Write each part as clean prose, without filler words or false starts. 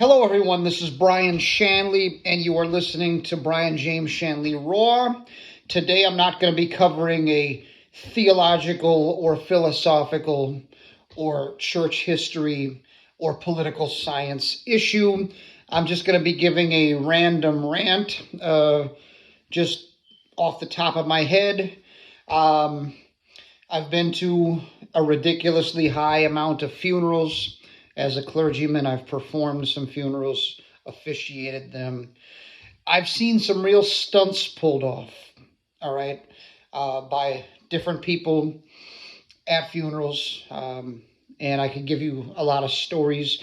Hello, everyone. This is Brian Shanley, and you are listening to Brian James Shanley Raw. Today, I'm not going to be covering a theological or philosophical or church history or political science issue. I'm just going to be giving a random rant, just off the top of my head. I've been to a ridiculously high amount of funerals. As a clergyman, I've performed some funerals, officiated them. I've seen some real stunts pulled off, all right, by different people at funerals, and I could give you a lot of stories.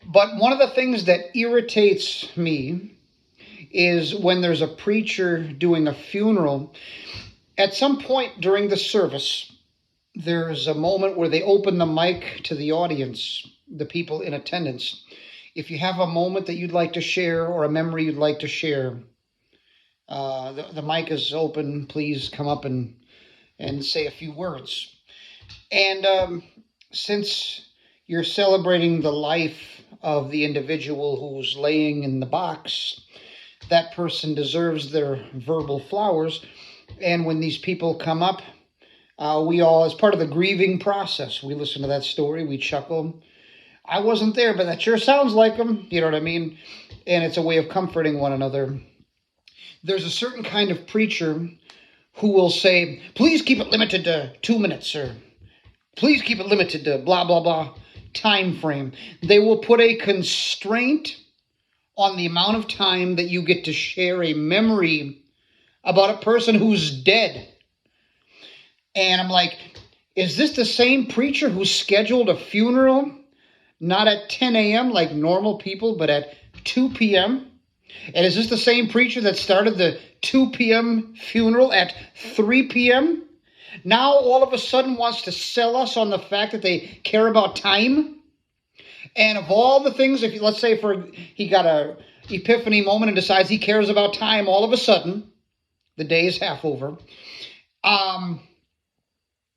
But one of the things that irritates me is when there's a preacher doing a funeral. At some point during the service, there's a moment where they open the mic to the audience, the people in attendance. If you have a moment that you'd like to share or a memory you'd like to share, the mic is open. Please come up and say a few words. And since you're celebrating the life of the individual who's laying in the box, that person deserves their verbal flowers. And when these people come up, we all, as part of the grieving process, we listen to that story, we chuckle. I wasn't there, but that sure sounds like them. You know what I mean? And it's a way of comforting one another. There's a certain kind of preacher who will say, please keep it limited to 2 minutes, or please keep it limited to blah, blah, blah time frame. They will put a constraint on the amount of time that you get to share a memory about a person who's dead. And I'm like, is this the same preacher who scheduled a funeral not at 10 a.m. like normal people, but at 2 p.m.? And is this the same preacher that started the 2 p.m. funeral at 3 p.m.? Now all of a sudden wants to sell us on the fact that they care about time? And of all the things, if let's say he got a epiphany moment and decides he cares about time, all of a sudden, the day is half over.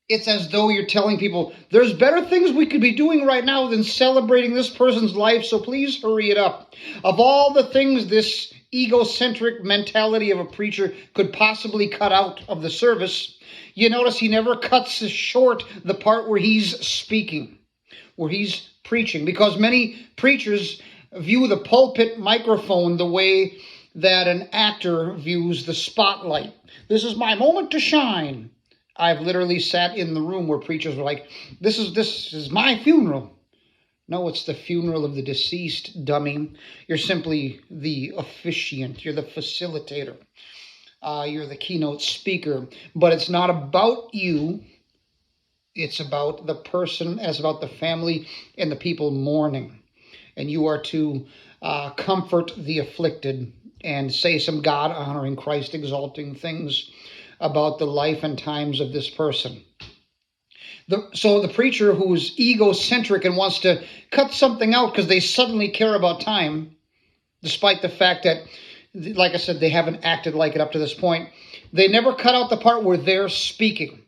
It's as though you're telling people, there's better things we could be doing right now than celebrating this person's life, so please hurry it up. Of all the things this egocentric mentality of a preacher could possibly cut out of the service, you notice he never cuts short the part where he's speaking, where he's preaching, because many preachers view the pulpit microphone the way that an actor views the spotlight. This is my moment to shine. I've literally sat in the room where preachers were like, this is my funeral. No, it's the funeral of the deceased, dummy. You're simply the officiant. You're the facilitator. You're the keynote speaker. But it's not about you. It's about the person, it's about the family and the people mourning. And you are to comfort the afflicted and say some God-honoring, Christ-exalting things about the life and times of this person. So the preacher who's egocentric and wants to cut something out because they suddenly care about time, despite the fact that, like I said, they haven't acted like it up to this point, they never cut out the part where they're speaking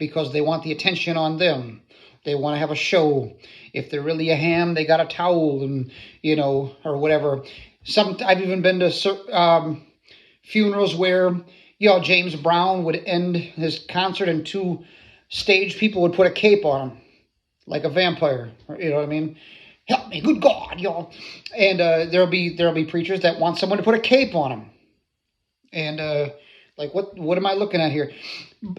because they want the attention on them. They want to have a show. If they're really a ham, they got a towel and, or whatever. I've even been to funerals where, James Brown would end his concert and two stage people would put a cape on him, like a vampire. You know what I mean? Help me, good God, y'all. And there'll be preachers that want someone to put a cape on them. And like, what am I looking at here?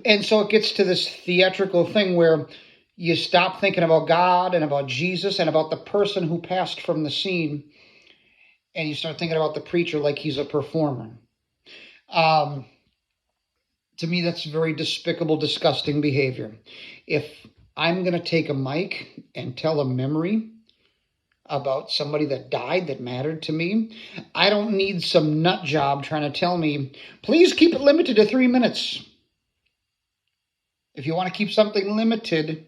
And so it gets to this theatrical thing where you stop thinking about God and about Jesus and about the person who passed from the scene, and you start thinking about the preacher like he's a performer. To me, that's very despicable, disgusting behavior. If I'm going to take a mic and tell a memory about somebody that died that mattered to me, I don't need some nut job trying to tell me, please keep it limited to 3 minutes. If you want to keep something limited,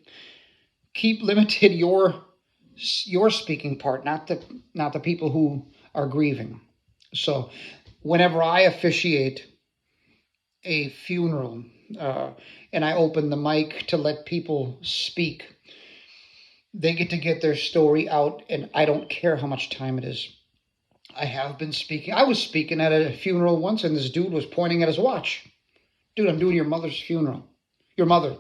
keep limited your speaking part, not the people who are grieving. So whenever I officiate a funeral and I open the mic to let people speak, They get their story out, and I don't care how much time it is. I have been speaking. I was speaking at a funeral once, and this dude was pointing at his watch. Dude, I'm doing your mother's funeral. Your mother,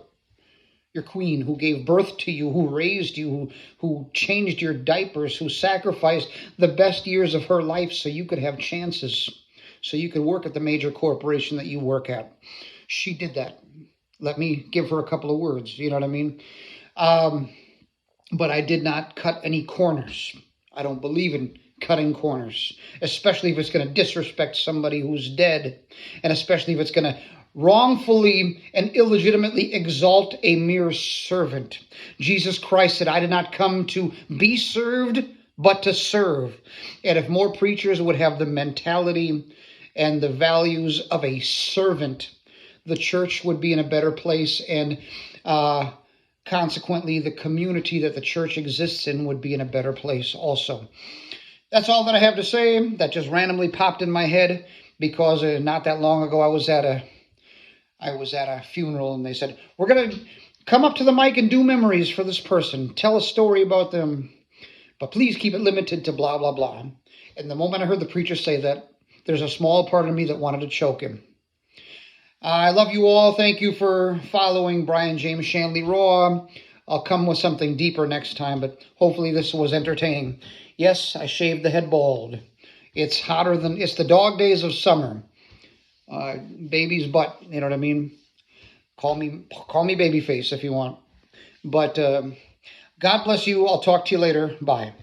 your queen, who gave birth to you, who raised you, who changed your diapers, who sacrificed the best years of her life so you could have chances, so you could work at the major corporation that you work at. She did that. Let me give her a couple of words. You know what I mean? But I did not cut any corners. I don't believe in cutting corners, especially if it's going to disrespect somebody who's dead, and especially if it's going to wrongfully and illegitimately exalt a mere servant. Jesus Christ said, I did not come to be served, but to serve. And if more preachers would have the mentality and the values of a servant, the church would be in a better place, and consequently, the community that the church exists in would be in a better place also. That's all that I have to say. That just randomly popped in my head because not that long ago I was at a funeral, and they said, we're going to come up to the mic and do memories for this person. Tell a story about them, but please keep it limited to blah, blah, blah. And the moment I heard the preacher say that, there's a small part of me that wanted to choke him. I love you all. Thank you for following Brian James Shanley Raw. I'll come with something deeper next time, but hopefully this was entertaining. Yes, I shaved the head bald. It's the dog days of summer. Baby's butt, you know what I mean? Call me babyface if you want. But God bless you. I'll talk to you later. Bye.